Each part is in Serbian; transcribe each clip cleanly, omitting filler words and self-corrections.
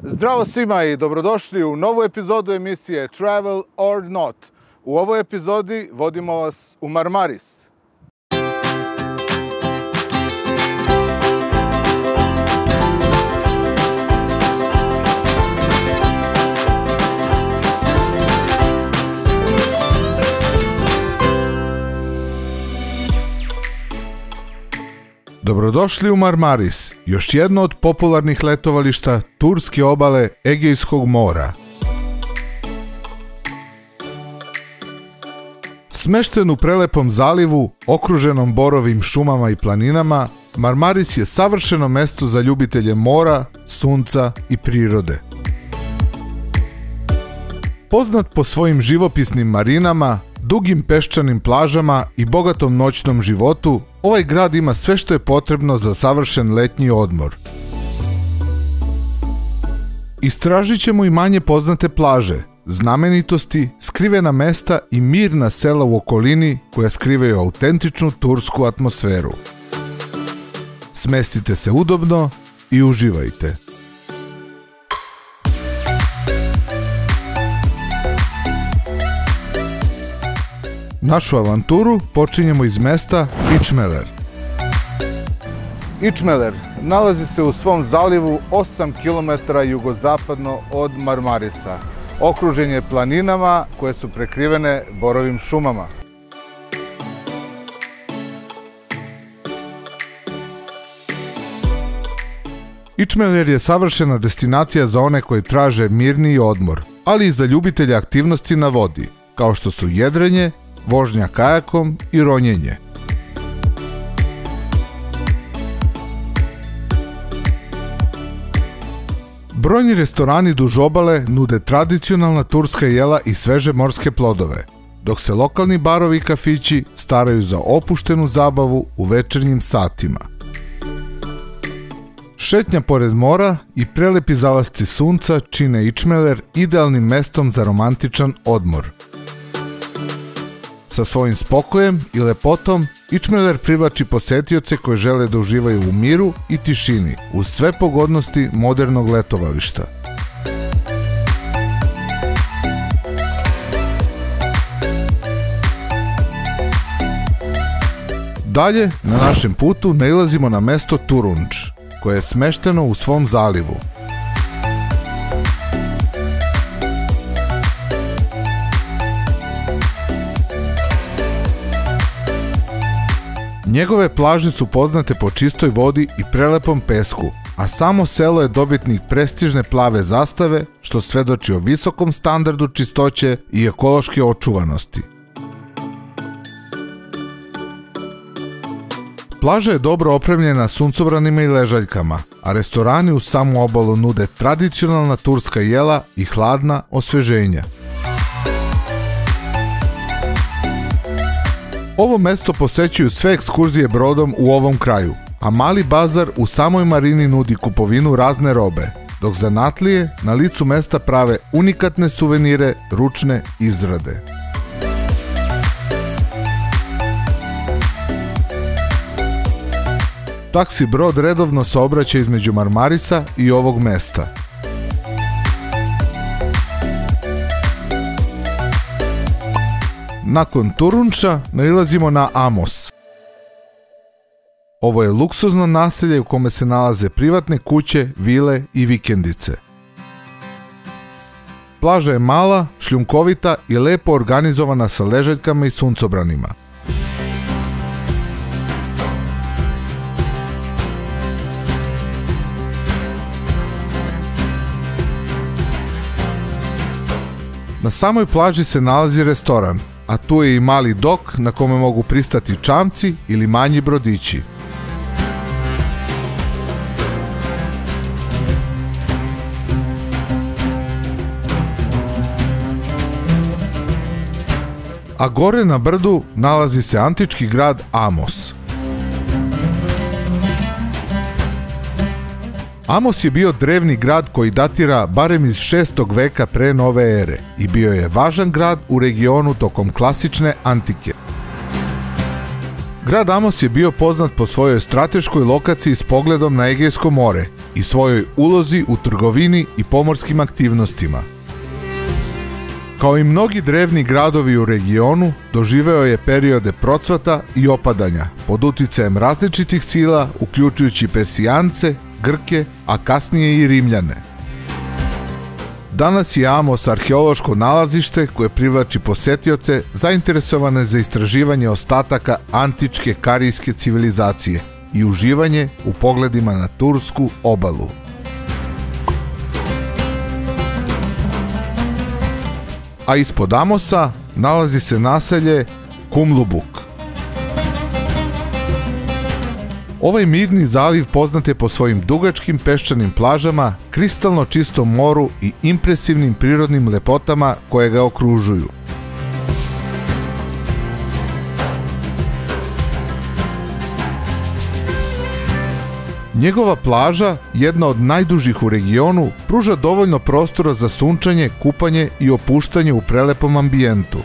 Zdravo svima i dobrodošli u novu epizodu emisije Travel or Not. U ovoj epizodi vodimo vas u Marmaris. Dobrodošli u Marmaris, još jedno od popularnih letovališta turske obale Egejskog mora. Smešten u prelepom zalivu, okruženom borovim šumama i planinama, Marmaris je savršeno mesto za ljubitelje mora, sunca i prirode. Poznat po svojim živopisnim marinama, dugim peščanim plažama i bogatom noćnom životu, ovaj grad ima sve što je potrebno za savršen letnji odmor. Istražit ćemo i manje poznate plaže, znamenitosti, skrivena mesta i mirna sela u okolini koja skrivaju autentičnu tursku atmosferu. Smestite se udobno i uživajte. Našu avanturu počinjemo iz mesta İçmeler. İçmeler nalazi se u svom zalivu 8 km jugozapadno od Marmarisa. Okružen je planinama koje su prekrivene borovim šumama. İçmeler je savršena destinacija za one koji traže mirniji odmor, ali i za ljubitelje aktivnosti na vodi, kao što su jedrenje, vožnja kajakom i ronjenje. Brojni restorani duž obale nude tradicionalna turska jela i sveže morske plodove, dok se lokalni barovi i kafići staraju za opuštenu zabavu u večernjim satima. Šetnja pored mora i prelepi zalasci sunca čine İçmeler idealnim mestom za romantičan odmor. Sa svojim spokojem i lepotom, İçmeler privlači posetioce koji žele da uživaju u miru i tišini, uz sve pogodnosti modernog letovališta. Dalje, na našem putu nailazimo na mesto Turunç, koje je smešteno u svom zalivu. Njegove plaže su poznate po čistoj vodi i prelepom pesku, a samo selo je dobitnik prestižne plave zastave, što svedoči o visokom standardu čistoće i ekološke očuvanosti. Plaža je dobro opremljena suncobranima i ležaljkama, a restorani uz samu obalu nude tradicionalna turska jela i hladna osveženja. Ovo mesto posećuju sve ekskurzije brodom u ovom kraju, a mali bazar u samoj marini nudi kupovinu razne robe, dok zanatlije na licu mesta prave unikatne suvenire ručne izrade. Taksi brod redovno saobraća između Marmarisa i ovog mesta. Nakon Turunča nailazimo na Amos. Ovo je luksuzno naselje u kome se nalaze privatne kuće, vile i vikendice. Plaža je mala, šljunkovita i lepo organizovana sa ležaljkama i suncobranima. Na samoj plaži se nalazi restoran, a tu je i mali dok na kome mogu pristati čamci ili manji brodići. A gore na brdu nalazi se antički grad Amos. Amos je bio drevni grad koji datira barem iz 6. veka pre nove ere i bio je važan grad u regionu tokom klasične antike. Grad Amos je bio poznat po svojoj strateškoj lokaciji s pogledom na Egejsko more i svojoj ulozi u trgovini i pomorskim aktivnostima. Kao i mnogi drevni gradovi u regionu, doživeo je periode procvata i opadanja pod uticajem različitih sila, uključujući Persijance, Grke, a kasnije i Rimljane. Danas je Amos arheološko nalazište koje privlači posetioce zainteresovane za istraživanje ostataka antičke karijske civilizacije i uživanje u pogledima na tursku obalu. A ispod Amosa nalazi se naselje Kumlubuk. Ovaj mirni zaliv poznat je po svojim dugačkim peščanim plažama, kristalno čistom moru i impresivnim prirodnim lepotama koje ga okružuju. Njegova plaža, jedna od najdužih u regionu, pruža dovoljno prostora za sunčanje, kupanje i opuštanje u prelepom ambijentu.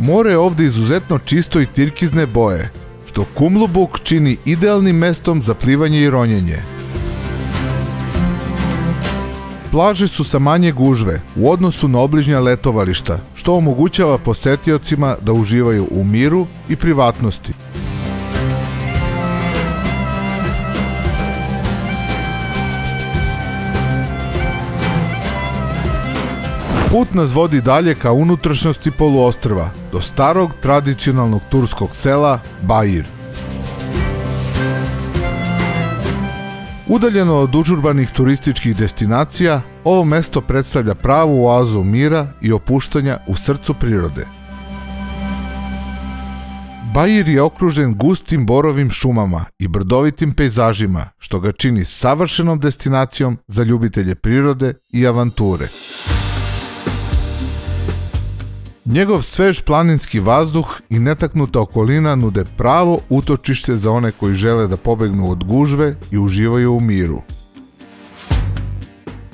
More je ovde izuzetno čisto i tirkizne boje, što Kumlubuk čini idealnim mestom za plivanje i ronjenje. Plaže su sa manje gužve u odnosu na obližnja letovališta, što omogućava posetiocima da uživaju u miru i privatnosti. Put nas vodi dalje ka unutrašnjosti poluostrva, do starog tradicionalnog turskog sela Bair. Udaljeno od užurbanih turističkih destinacija, ovo mesto predstavlja pravu oazu mira i opuštanja u srcu prirode. Bair je okružen gustim borovim šumama i brdovitim pejzažima, što ga čini savršenom destinacijom za ljubitelje prirode i avanture. Njegov svež planinski vazduh i netaknuta okolina nude pravo utočište za one koji žele da pobegnu od gužve i uživaju u miru.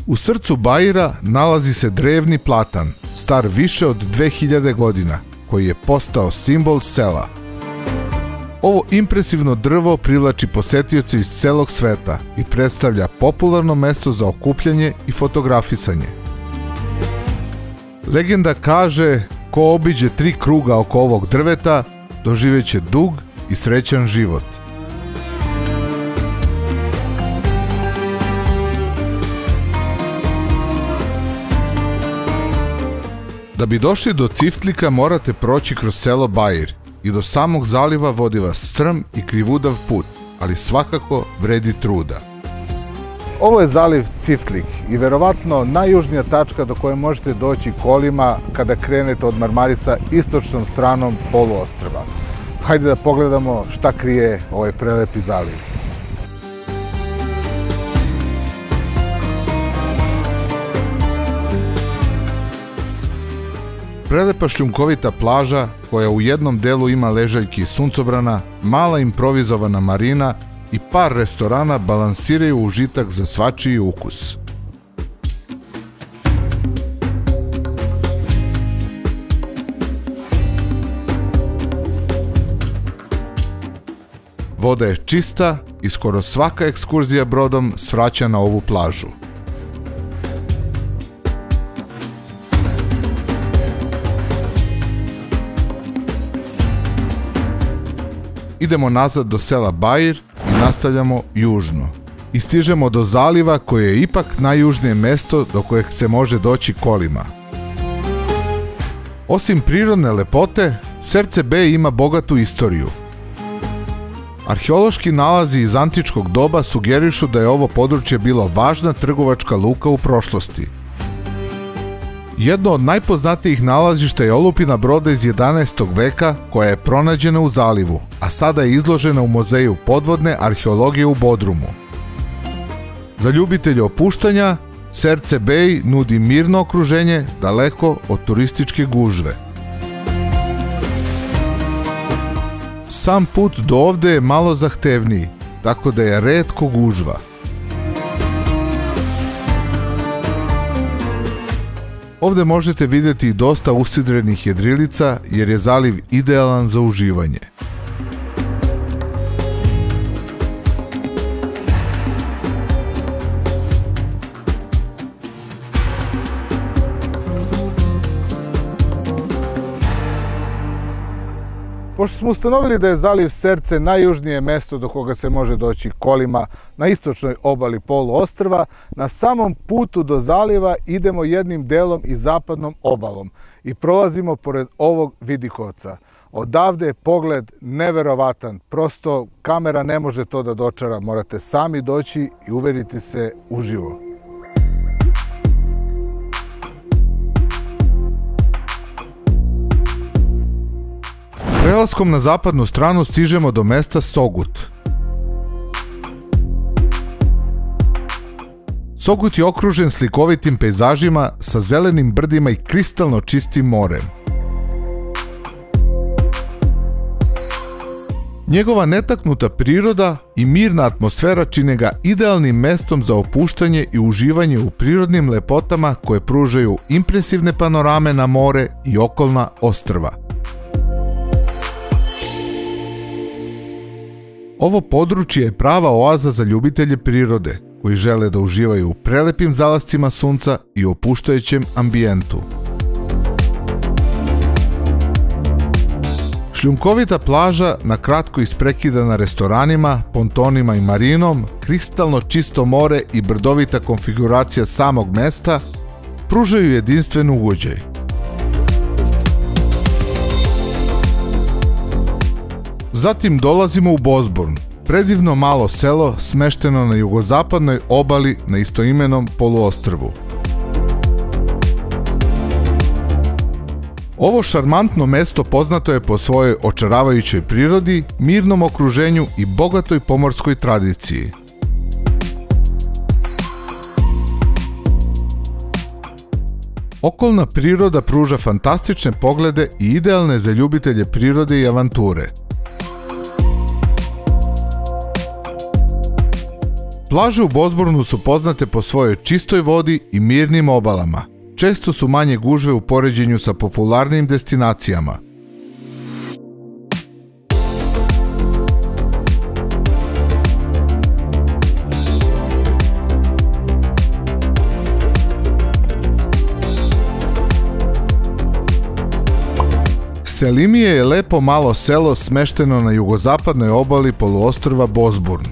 U srcu Baira nalazi se drevni platan, star više od 2000 godina, koji je postao simbol sela. Ovo impresivno drvo privlači posetioce iz celog sveta i predstavlja popularno mesto za okupljanje i fotografisanje. Legenda kaže: ko obiđe 3 kruga oko ovog drveta, doživeće dug i srećan život. Da bi došli do Ciftlika morate proći kroz selo Bair i do samog zaliva vodi vas strm i krivudav put, ali svakako vredi truda. Ovo je zaliv Ciftlik i verovatno najjužnija tačka do koje možete doći kolima kada krenete od Marmarisa istočnom stranom poluostrva. Hajde da pogledamo šta krije ovaj prelepi zaliv. Prelepa šljunkovita plaža koja u jednom delu ima ležaljki i suncobrana, mala improvizovana marina i par restorana balansiraju užitak za svačiji ukus. Voda je čista i skoro svaka ekskurzija brodom svraća na ovu plažu. Idemo nazad do sela Bair i nastavljamo južno. I stižemo do zaliva koje je ipak najjužnije mesto do kojeg se može doći kolima. Osim prirodne lepote, Serce Bey ima bogatu istoriju. Arheološki nalazi iz antičkog doba sugerišu da je ovo područje bilo važna trgovačka luka u prošlosti. Jedno od najpoznatijih nalazišta je olupina broda iz 11. veka koja je pronađena u zalivu, a sada je izložena u Muzeju podvodne arheologije u Bodrumu. Za ljubitelje opuštanja, Serce Bey nudi mirno okruženje daleko od turističke gužve. Sam put do ovde je malo zahtevniji, tako da je retko gužva. Ovdje možete vidjeti i dosta usidrenih jedrilica jer je zaliv idealan za uživanje. Pošto smo ustanovili da je zaliv Serce najjužnije mesto do koga se može doći kolima na istočnoj obali poluostrva, na samom putu do zaliva idemo jednim delom i zapadnom obalom i prolazimo pored ovog vidikovca. Odavde je pogled neverovatan, prosto kamera ne može to da dočara, morate sami doći i uveriti se uživo. Prelaskom na zapadnu stranu stižemo do mesta Sogut. Sogut je okružen slikovitim pejzažima sa zelenim brdima i kristalno čistim morem. Njegova netaknuta priroda i mirna atmosfera čine ga idealnim mestom za opuštanje i uživanje u prirodnim lepotama koje pružaju impresivne panorame na more i okolna ostrva. Ovo područje je prava oaza za ljubitelje prirode, koji žele da uživaju u prelepim zalascima sunca i opuštajućem ambijentu. Šljunkovita plaža, na kratko isprekidana restoranima, pontonima i marinom, kristalno čisto more i brdovita konfiguracija samog mesta pružaju jedinstven ugođaj. Zatim dolazimo u Bosborn, predivno malo selo smešteno na jugozapadnoj obali na istoimenom poluostrvu. Ovo šarmantno mesto poznato je po svojoj očaravajućoj prirodi, mirnom okruženju i bogatoj pomorskoj tradiciji. Okolna priroda pruža fantastične poglede i idealne za ljubitelje prirode i avanture. Plaže u Bosbornu su poznate po svojoj čistoj vodi i mirnim obalama. Često su manje gužve u poređenju sa popularnim destinacijama. Selimije je lepo malo selo smešteno na jugozapadnoj obali poluostrva Bosborn.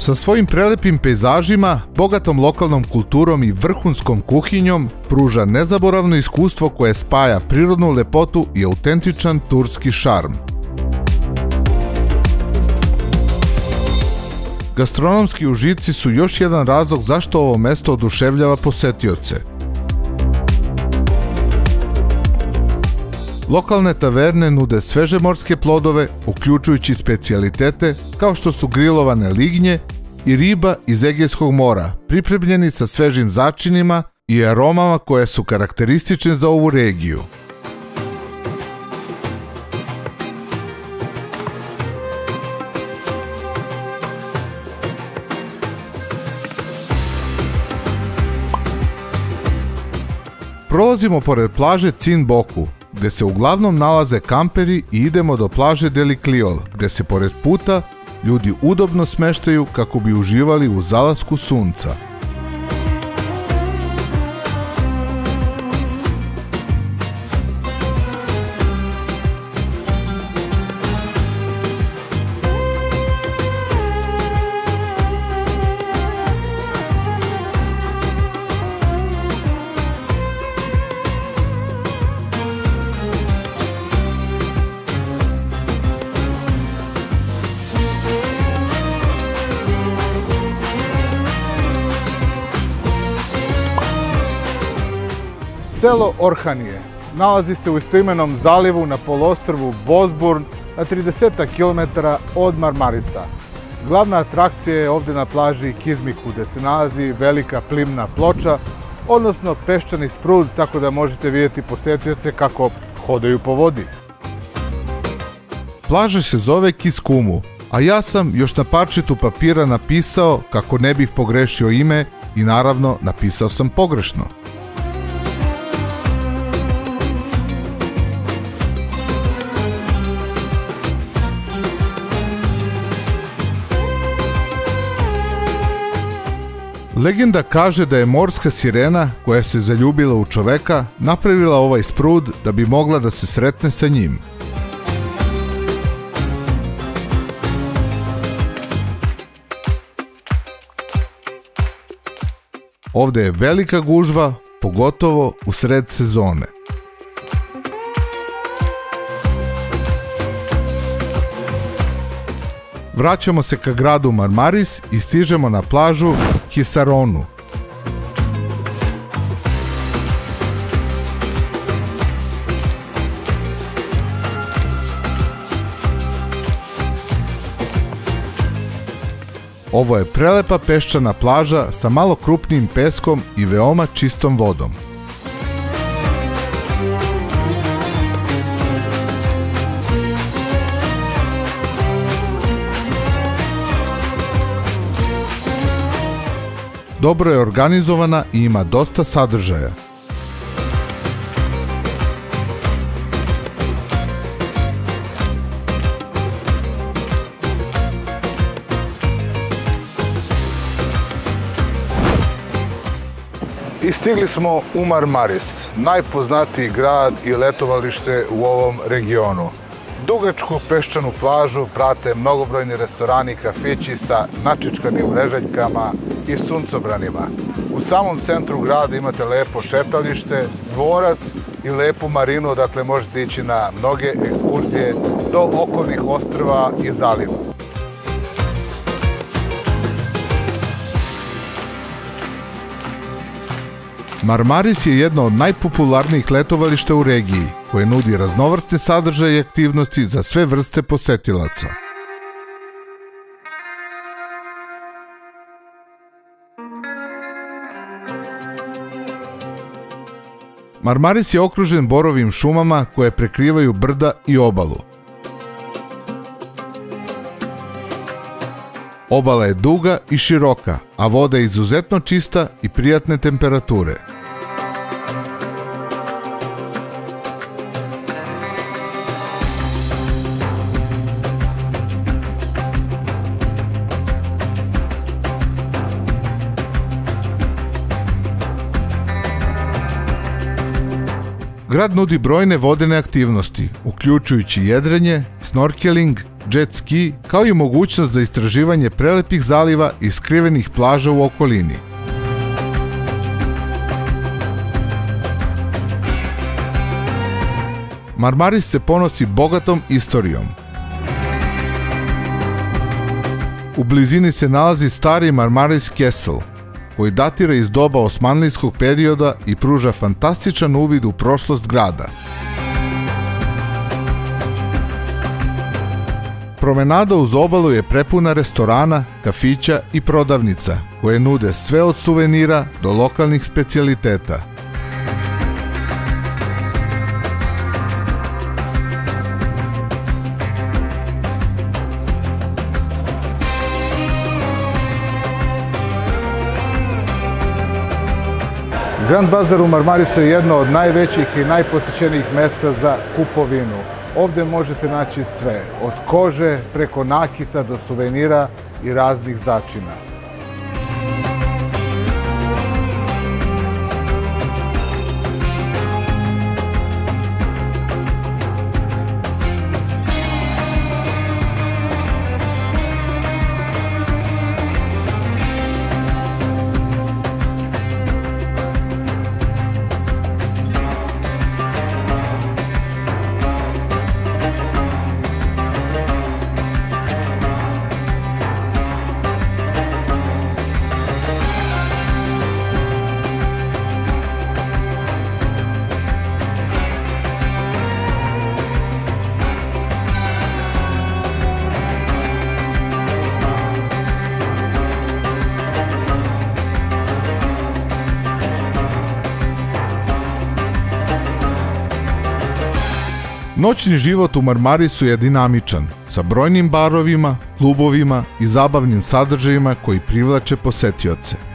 Sa svojim prelepim pejzažima, bogatom lokalnom kulturom i vrhunskom kuhinjom pruža nezaboravno iskustvo koje spaja prirodnu lepotu i autentičan turski šarm. Gastronomski užici su još jedan razlog zašto ovo mesto oduševljava posetioce. Lokalne taverne nude sveže morske plodove, uključujući specijalitete kao što su grilovane lignje i riba iz Egejskog mora, pripremljeni sa svežim začinima i aromama koje su karakteristične za ovu regiju. Prolazimo pored plaže Cin Boku, gde se uglavnom nalaze kamperi i idemo do plaže Delikliol, gde se pored puta ljudi udobno smeštaju kako bi uživali u zalasku sunca. Selo Orhanije nalazi se u istoimenom zalivu na poluostrvu Bosborn na 30 km od Marmarisa. Glavna atrakcija je ovdje na plaži Kizmiku, gde se nalazi velika plimna ploča, odnosno peščani sprud, tako da možete vidjeti posetioce kako hodaju po vodi. Plaža se zove Kiskumu, A ja sam još na parčetu papira napisao kako ne bih pogrešio ime i naravno napisao sam pogrešno. Legenda kaže da je morska sirena koja se zaljubila u čoveka napravila ovaj sprud da bi mogla da se sretne sa njim. Ovde je velika gužva, pogotovo u sred sezone. Vraćamo se ka gradu Marmaris i stižemo na plažu Hisaronu. Ovo je prelepa peščana plaža sa malo krupnijim peskom i veoma čistom vodom. Dobro je organizovana i ima dosta sadržaja. I stigli smo u Marmaris, najpoznatiji grad i letovalište u ovom regionu. Dugačku peščanu plažu prate mnogobrojni restorani i kafići sa načičkanim ležaljkama i suncobranima. U samom centru grada imate lepo šetalište, dvorac i lepu marinu, odakle možete ići na mnoge ekskurzije do okolnih ostrva i zaliva. Marmaris je jedno od najpopularnijih letovališta u regiji, koje nudi raznovrsne sadržaje i aktivnosti za sve vrste posetilaca. Marmaris je okružen borovim šumama koje prekrivaju brda i obalu. Obala je duga i široka, a voda je izuzetno čista i prijatne temperature. Grad nudi brojne vodene aktivnosti, uključujući jedrenje, snorkeling, jet ski, kao i mogućnost za istraživanje prelepih zaliva i skrivenih plaža u okolini. Marmaris se ponosi bogatom istorijom. U blizini se nalazi stari Marmaris Castle, koji datira iz doba osmanlijskog perioda i pruža fantastičan uvid u prošlost grada. Promenada uz obalu je prepuna restorana, kafića i prodavnica, koje nude sve od suvenira do lokalnih specijaliteta. Grand Bazar u Marmarisu je jedno od najvećih i najposećenijih mesta za kupovinu. Ovde možete naći sve, od kože preko nakita do suvenira i raznih začina. Noćni život u Marmarisu je dinamičan, sa brojnim barovima, klubovima i zabavnim sadržajima koji privlače posetioce.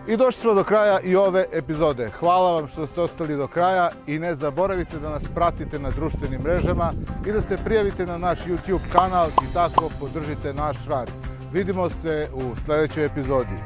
I došli smo do kraja i ove epizode. Hvala vam što ste ostali do kraja i ne zaboravite da nas pratite na društvenim mrežama i da se prijavite na naš YouTube kanal i tako podržite naš rad. Vidimo se u sljedećoj epizodi.